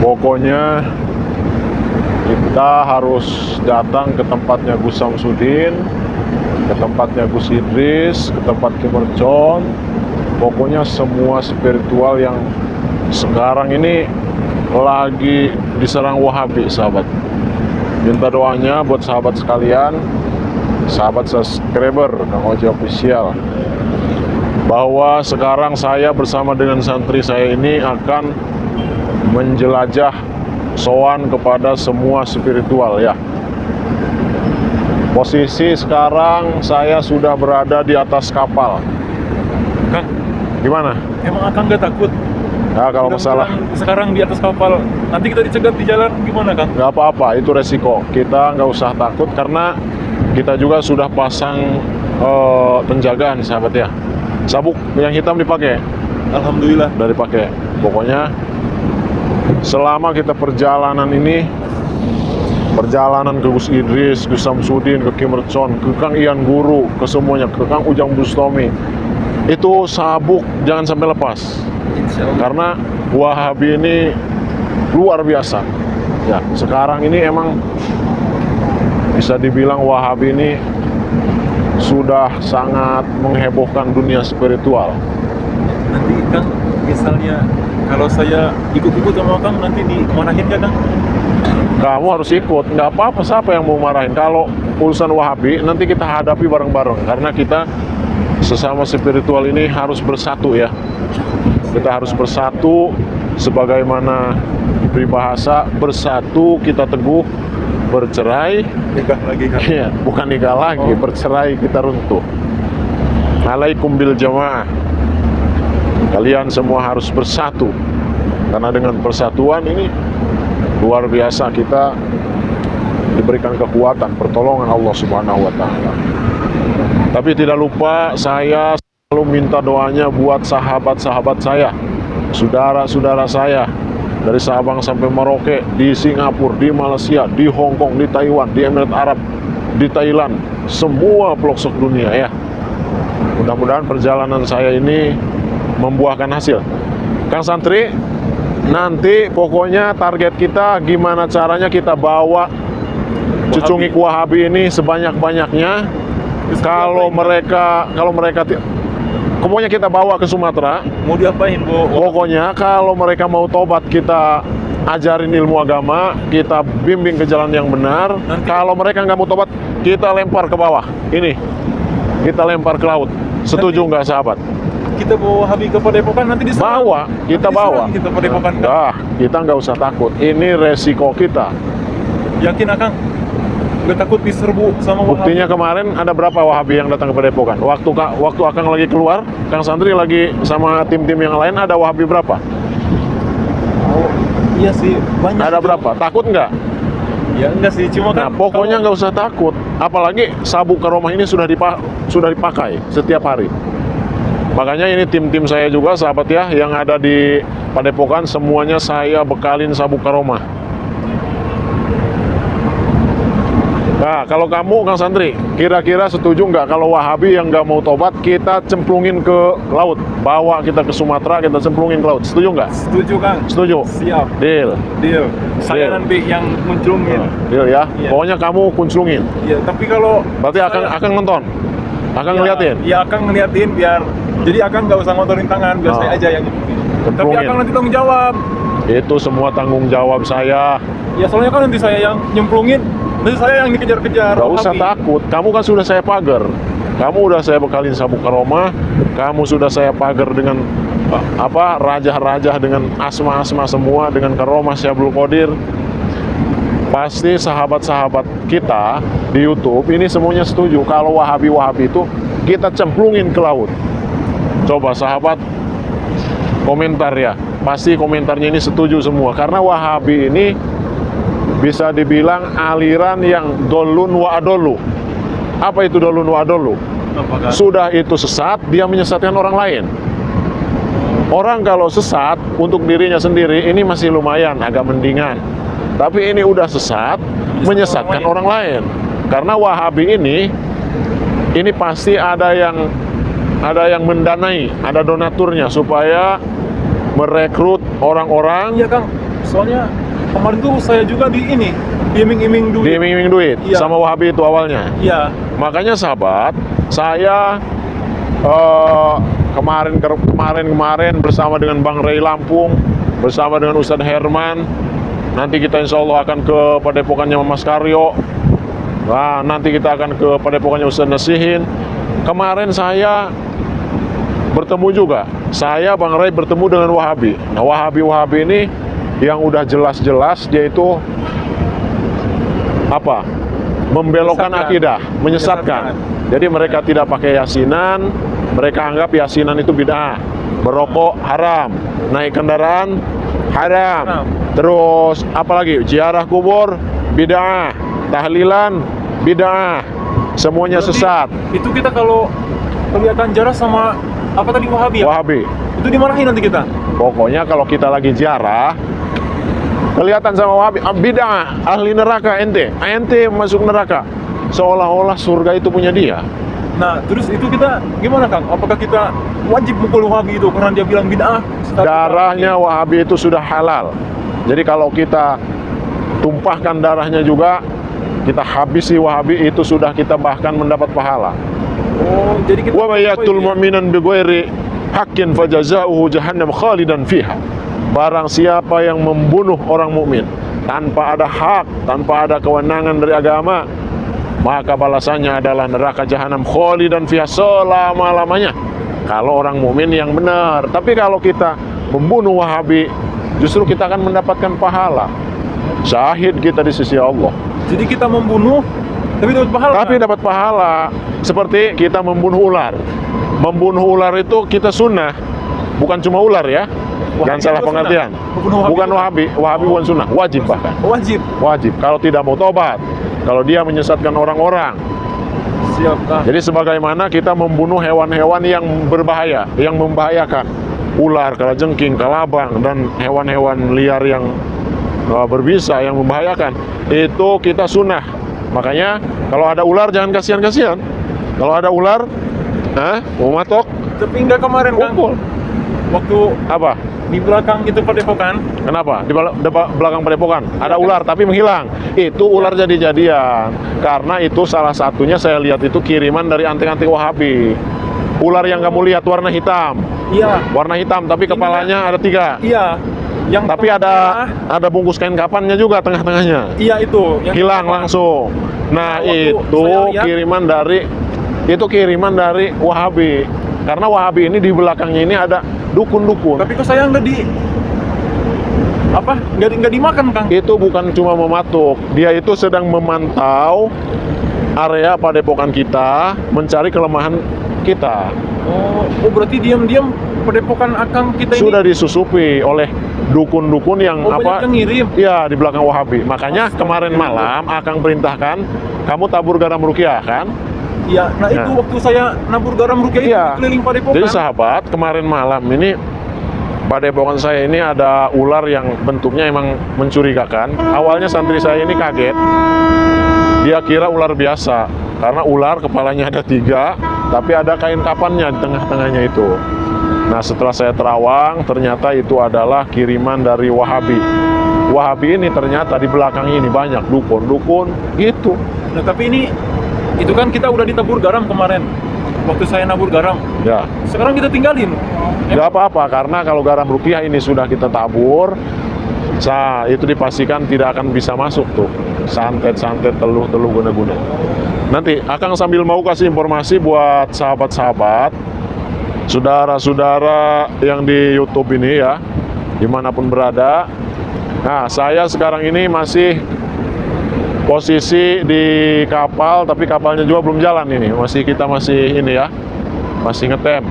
Pokoknya kita harus datang ke tempatnya Gus Samsudin, ke tempatnya Gus Idris, ke tempat Ki Mercon. Pokoknya semua spiritual yang sekarang ini lagi diserang Wahabi, sahabat. Minta doanya buat sahabat sekalian, sahabat subscriber Kang Oji Official, bahwa sekarang saya bersama dengan santri saya ini akan menjelajah sowan kepada semua spiritual ya. Posisi sekarang saya sudah berada di atas kapal. Kang, Gimana? emang Akang gak takut? Nah, kalau masalah Sekarang di atas kapal, nanti kita dicegat di jalan gimana, Kang? nggak apa-apa, itu resiko. Kita nggak usah takut karena kita juga sudah pasang penjagaan, sahabat ya. Sabuk yang hitam dipakai, Alhamdulillah. udah dipakai. Pokoknya selama kita perjalanan ini, perjalanan ke Gus Idris, Gus Samsudin, ke Ki Mercon, ke Kang Ian Guru, ke semuanya, ke Kang Ujang Bustomi, itu sabuk jangan sampai lepas. Insya Allah. Karena Wahabi ini luar biasa. Ya, sekarang ini emang bisa dibilang Wahabi ini sudah sangat menghebohkan dunia spiritual. Nanti Kang, misalnya kalau saya ikut-ikut sama Kang, nanti dimarahin gak, Kang? Kamu harus ikut, nggak apa-apa, siapa yang mau marahin. Kalau urusan Wahabi nanti kita hadapi bareng-bareng, karena kita sesama spiritual ini harus bersatu ya. Kita harus bersatu, sebagaimana peribahasa, bersatu kita teguh, bercerai Nikah lagi, Kang. ya, bukan nikah lagi, bercerai kita runtuh. Alaikum bil jamaah. Kalian semua harus bersatu, karena dengan persatuan ini luar biasa, kita diberikan kekuatan, pertolongan Allah Subhanahu wa Ta'ala. Tapi tidak lupa, saya selalu minta doanya buat sahabat-sahabat saya, saudara-saudara saya, dari Sabang sampai Merauke, di Singapura, di Malaysia, di Hong Kong, di Taiwan, di Emirat Arab, di Thailand, semua pelosok dunia ya. Mudah-mudahan perjalanan saya ini membuahkan hasil. Kang Santri, nanti pokoknya target kita gimana caranya kita bawa cucungik Wahabi ini sebanyak-banyaknya. Kalau mereka pokoknya kita bawa ke Sumatera. Mau diapain, Bu? Pokoknya kalau mereka mau tobat, kita ajarin ilmu agama, kita bimbing ke jalan yang benar. Kalau mereka nggak mau tobat, kita lempar ke bawah. Ini kita lempar ke laut. Setuju nggak, sahabat? Kita bawa Wahabi ke Padepokan, nanti diserang. Bawa, kita Nanti bawa. diserang kita Padepokan. Nah, kita nggak usah takut. Ini resiko kita. Yakin, Akang? Gak takut diserbu sama Wahabi? Buktinya kemarin ada berapa Wahabi yang datang ke Padepokan? Waktu Akang lagi keluar, Kang Santri lagi sama tim-tim yang lain, ada Wahabi berapa? Oh, iya sih, banyak. Ada berapa? Takut nggak? Ya enggak sih, cuma Nah, kan pokoknya nggak usah takut. Apalagi sabuk karomah ini sudah dipakai setiap hari. Makanya ini tim-tim saya juga, sahabat ya, yang ada di Padepokan, semuanya saya bekalin sabuk karomah. Nah, kalau kamu, Kang Santri, kira-kira setuju nggak kalau Wahabi yang nggak mau tobat, kita cemplungin ke laut? Bawa kita ke Sumatera, kita cemplungin ke laut. Setuju nggak? setuju, Kang. Setuju? Siap. Deal. Deal. Saya Deal. nanti yang muncungin. Deal ya? Iya. Pokoknya kamu kunclungin. Iya, tapi kalau Berarti akan nonton? Akan ngeliatin? Iya, Akang ngeliatin biar. Jadi Akang nggak usah ngotorin tangan, biar Oh. saya aja yang nyemplungin. Tapi Cemplungin. Akang nanti tanggung jawab. Itu semua tanggung jawab saya. Ya soalnya kan nanti saya yang nyemplungin, nanti saya yang dikejar-kejar. Gak usah Wahabi. takut, kamu kan sudah saya pagar. Kamu udah saya bekalin sabuk karomah, kamu sudah saya pagar dengan rajah-rajah, dengan asma-asma semua, dengan karomah Syabul Qadir. Pasti sahabat-sahabat kita di YouTube ini semuanya setuju kalau Wahabi-Wahabi itu kita cemplungin ke laut. Coba sahabat komentar ya, pasti komentarnya ini setuju semua, karena Wahabi ini bisa dibilang aliran yang dolun wa adolu. Apa itu dolun wa adolu? Apakah? Sudah itu sesat, dia menyesatkan orang lain. Orang kalau sesat untuk dirinya sendiri ini masih lumayan, agak mendingan. Tapi ini udah sesat, menyesatkan orang lain. Karena Wahabi ini pasti ada yang mendanai, ada donaturnya supaya merekrut orang-orang. Iya, Kang. Soalnya kemarin tuh saya juga diiming-iming duit. Diiming-iming duit Iya. sama Wahabi itu awalnya. Iya. Makanya sahabat, saya kemarin bersama dengan Bang Ray Lampung, bersama dengan Ustadz Herman. Nanti kita insya Allah akan ke padepokannya Mas Karyo. Nah, nanti kita akan ke padepokannya Ustadz Nasihin. Kemarin saya bertemu juga. Saya Bang Ray bertemu dengan Wahabi. Nah, Wahabi ini yang udah jelas-jelas dia itu apa? Membelokkan akidah, menyesatkan. Jadi mereka tidak pakai yasinan, mereka anggap yasinan itu bid'ah. Berokok haram, naik kendaraan haram. Terus apalagi? Ziarah kubur bid'ah, tahlilan bid'ah. Semuanya Berarti sesat. Itu kita kalau kelihatan jarak sama apa tadi Wahabi ya? Wahabi. Itu dimarahin nanti kita. Pokoknya kalau kita lagi ziarah kelihatan sama Wahabi, bid'ah, ahli neraka ente masuk neraka. Seolah-olah surga itu punya dia. Nah, terus itu kita gimana Kang? Apakah kita wajib mukul Wahabi itu karena dia bilang bid'ah? Darahnya Wahabi itu sudah halal. Jadi kalau kita tumpahkan darahnya juga, kita habisi Wahabi, itu sudah kita bahkan mendapat pahala. Oh, jadi kita Wa may yaqtul mu'minan bighairi haqqin fajazauhu jahannam khalidan fiha. Barang siapa yang membunuh orang mukmin tanpa ada hak, tanpa ada kewenangan dari agama, maka balasannya adalah neraka jahanam khalidan fiha selama-lamanya. Kalau orang mukmin yang benar. Tapi kalau kita membunuh Wahabi, justru kita akan mendapatkan pahala. Syahid kita di sisi Allah. Jadi kita membunuh tapi dapat pahala. Tapi dapat pahala. Seperti kita membunuh ular. Membunuh ular itu kita sunnah. Bukan cuma ular ya. Jangan salah pengertian. Bukan Wahabi. Wahabi bukan sunnah. Wajib bahkan. Wajib. Kalau tidak mau tobat. Kalau dia menyesatkan orang-orang. Siap, Kang. Jadi sebagaimana kita membunuh hewan-hewan yang berbahaya, yang membahayakan. Ular, kalajengking, kalabang, dan hewan-hewan liar yang berbisa, yang membahayakan. Itu kita sunnah. Makanya kalau ada ular jangan kasihan-kasihan. Kalau ada ular, mau matok, Tapi enggak kemarin Kang. pukul. Waktu Apa? di belakang itu padepokan. Kenapa? Di belakang padepokan ada ular tapi menghilang. Itu ular jadi-jadian. Karena itu salah satunya saya lihat itu kiriman dari anting-anting Wahabi. Ular yang kamu lihat warna hitam. Iya. Warna hitam tapi kepalanya ada 3. Iya. Yang Tapi ada bungkus kain kapannya juga tengah-tengahnya. Iya itu. Yang Hilang langsung. Nah, waktu itu saya lihat- kiriman dari Wahabi. Karena Wahabi ini di belakangnya ini ada dukun-dukun. Tapi kok saya nggak dimakan Kang? Itu bukan cuma mematuk, dia itu sedang memantau area padepokan kita, mencari kelemahan kita. Oh, berarti diam-diam padepokan Akang kita ini Sudah disusupi oleh dukun-dukun yang banyak yang ngirim. Ya, di belakang Wahabi. Makanya kemarin malam Akang perintahkan kamu tabur garam ruqyah kan? Iya. Nah, itu Nah. waktu saya nabur garam ruqyah itu Iya. keliling padepokan. Jadi sahabat, kemarin malam ini padepokan saya ini ada ular yang bentuknya emang mencurigakan. Awalnya santri saya ini kaget. Dia kira ular biasa. Karena ular kepalanya ada 3, tapi ada kain kapannya di tengah-tengahnya itu. Nah, setelah saya terawang, ternyata itu adalah kiriman dari Wahabi. Wahabi ini ternyata di belakang ini banyak dukun-dukun gitu. Nah, tapi itu kan kita udah ditabur garam kemarin. Waktu saya nabur garam. Ya, Sekarang kita tinggalin. nggak apa-apa karena kalau garam ruqyah ini sudah kita tabur, itu dipastikan tidak akan bisa masuk tuh santet-santet, teluh-teluh, guna-guna. Nanti Akang sambil mau kasih informasi buat sahabat-sahabat, saudara-saudara yang di YouTube ini ya, dimanapun berada. Nah, saya sekarang ini masih posisi di kapal, tapi kapalnya juga belum jalan ini. Kita masih ini ya, masih ngetem.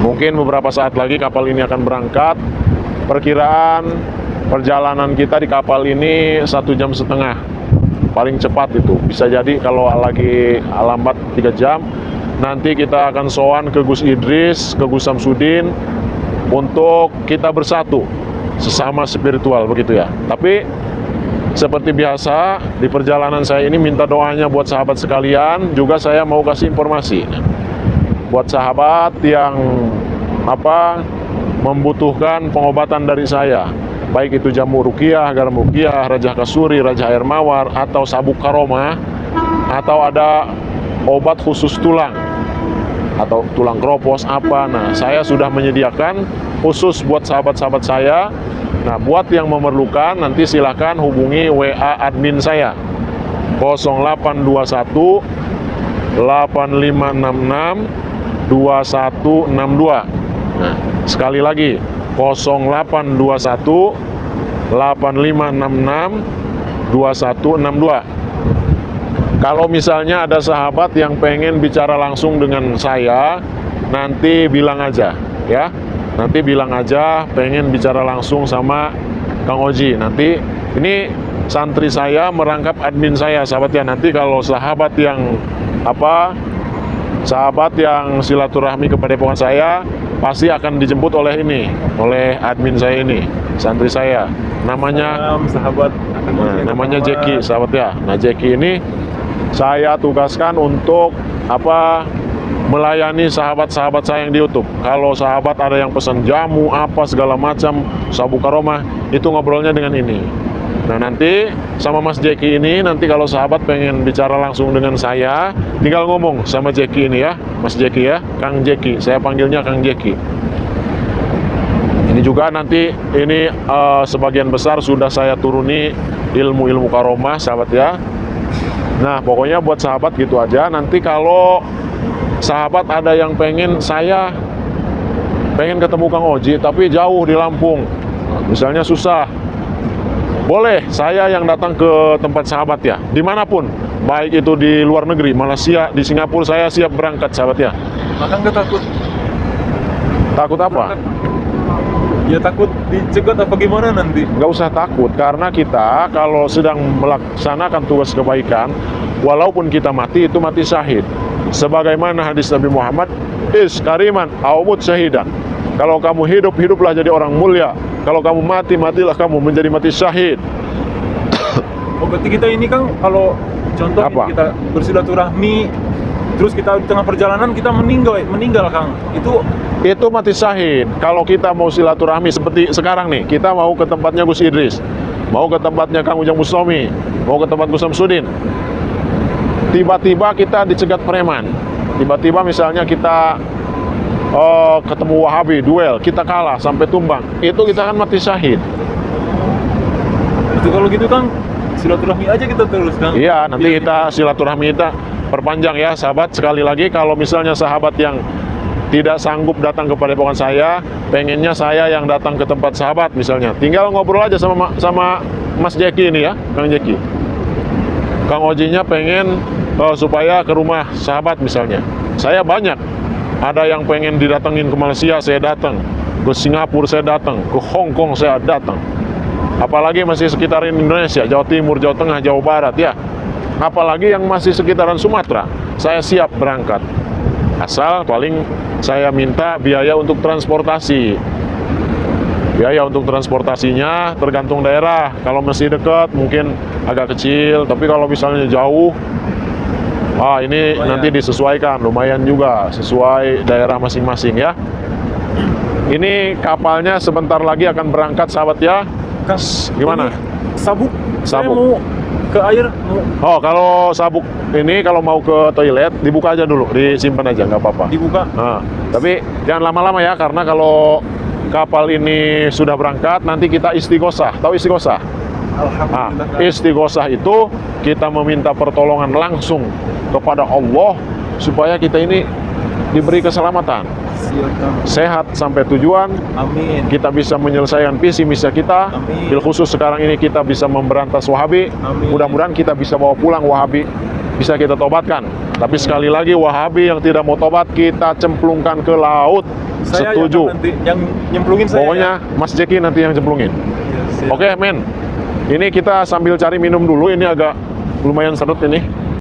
Mungkin beberapa saat lagi kapal ini akan berangkat. Perkiraan perjalanan kita di kapal ini 1,5 jam. Paling cepat itu. Bisa jadi kalau lagi lambat 3 jam. Nanti kita akan sowan ke Gus Idris, ke Gus Samsudin untuk kita bersatu sesama spiritual begitu ya. Tapi seperti biasa di perjalanan saya ini minta doanya buat sahabat sekalian. Juga saya mau kasih informasi buat sahabat yang membutuhkan pengobatan dari saya. baik itu jamu ruqyah, garam ruqyah, rajah kasuri, rajah air mawar, atau sabuk karomah, atau ada obat khusus tulang atau tulang kropos apa. Nah, saya sudah menyediakan khusus buat sahabat-sahabat saya. Nah, buat yang memerlukan nanti silahkan hubungi WA admin saya 0821 8566 2162. Nah, sekali lagi 0821 8566 2162. Kalau misalnya ada sahabat yang pengen bicara langsung dengan saya, nanti bilang aja ya. Nanti bilang aja pengen bicara langsung sama Kang Oji. Nanti ini santri saya merangkap admin saya, sahabat ya. Nanti kalau sahabat yang sahabat yang silaturahmi kepada padepokan saya pasti akan dijemput oleh admin saya ini, santri saya. Namanya sahabat. namanya Jeki, sahabat ya. Nah, Jeki ini saya tugaskan untuk melayani sahabat-sahabat saya yang di YouTube. Kalau sahabat ada yang pesan jamu apa segala macam, sabuk karomah, itu ngobrolnya dengan ini. Nah, nanti sama Mas Jeki ini, nanti kalau sahabat pengen bicara langsung dengan saya, tinggal ngomong sama Jeki ini ya, Mas Jeki ya, Kang Jeki. Saya panggilnya Kang Jeki. Ini juga nanti ini sebagian besar sudah saya turuni ilmu-ilmu karomah, sahabat ya. Nah, pokoknya buat sahabat gitu aja. Nanti kalau sahabat ada yang pengen ketemu Kang Oji tapi jauh di Lampung, misalnya susah, boleh saya yang datang ke tempat sahabat ya, dimanapun, baik itu di luar negeri, Malaysia, di Singapura, saya siap berangkat, sahabat ya. Maka nggak takut? Takut apa? Ya takut dicegat apa gimana nanti? Nggak usah takut, karena kita kalau sedang melaksanakan tugas kebaikan, walaupun kita mati, itu mati syahid. Sebagaimana hadis Nabi Muhammad, is kariman awmut syahidan. Kalau kamu hidup, hiduplah jadi orang mulia. Kalau kamu mati, matilah kamu menjadi mati syahid. Oh, berarti kita ini Kang, kalau contoh kita bersilaturahmi, terus kita di tengah perjalanan kita meninggal Kang, itu mati syahid. Kalau kita mau silaturahmi seperti sekarang nih, kita mau ke tempatnya Gus Idris, mau ke tempatnya Kang Ujang Mustomi, mau ke tempat Gus Samsudin, tiba-tiba kita dicegat preman, tiba-tiba misalnya kita ketemu Wahabi, duel, kita kalah sampai tumbang, itu kita kan mati syahid. Itu kalau gitu Kang, silaturahmi aja kita terus Kang. Iya, nanti kita silaturahmi kita perpanjang ya, sahabat. Sekali lagi, kalau misalnya sahabat yang tidak sanggup datang ke padepokan saya, pengennya saya yang datang ke tempat sahabat misalnya, tinggal ngobrol aja sama Mas Jeki ini ya, Kang Jeki. Kang Ojinya pengen supaya ke rumah sahabat misalnya. Saya banyak. Ada yang pengen didatengin ke Malaysia, saya datang. Ke Singapura saya datang, ke Hong Kong saya datang. Apalagi masih sekitaran Indonesia, Jawa Timur, Jawa Tengah, Jawa Barat ya. Apalagi yang masih sekitaran Sumatera, saya siap berangkat. Asal paling saya minta biaya untuk transportasi. Biaya untuk transportasinya tergantung daerah. Kalau masih dekat mungkin agak kecil, tapi kalau misalnya jauh, ini nanti disesuaikan, lumayan juga sesuai daerah masing-masing ya. Ini kapalnya sebentar lagi akan berangkat, sahabat ya. Kang, gimana? Sabuk. Saya mau ke air. Oh, kalau sabuk ini kalau mau ke toilet dibuka aja dulu, disimpan aja, nggak apa-apa. Dibuka. Nah, tapi jangan lama-lama ya, karena kalau kapal ini sudah berangkat, nanti kita istighosah. Tahu istighosah? Alhamdulillah. Istighosah itu kita meminta pertolongan langsung kepada Allah supaya kita ini diberi keselamatan, sehat sampai tujuan. Amin. Kita bisa menyelesaikan visi misi kita. Amin. Bil khusus sekarang ini kita bisa memberantas Wahabi. Amin. Mudah-mudahan kita bisa bawa pulang Wahabi, bisa kita tobatkan. Tapi sekali lagi, Wahabi yang tidak mau tobat kita cemplungkan ke laut. Saya setuju. yang nyemplungin saya. Pokoknya ya? Mas Jeki nanti yang cemplungin. Yes, Oke, men. Ini kita sambil cari minum dulu. Ini agak lumayan seret ini.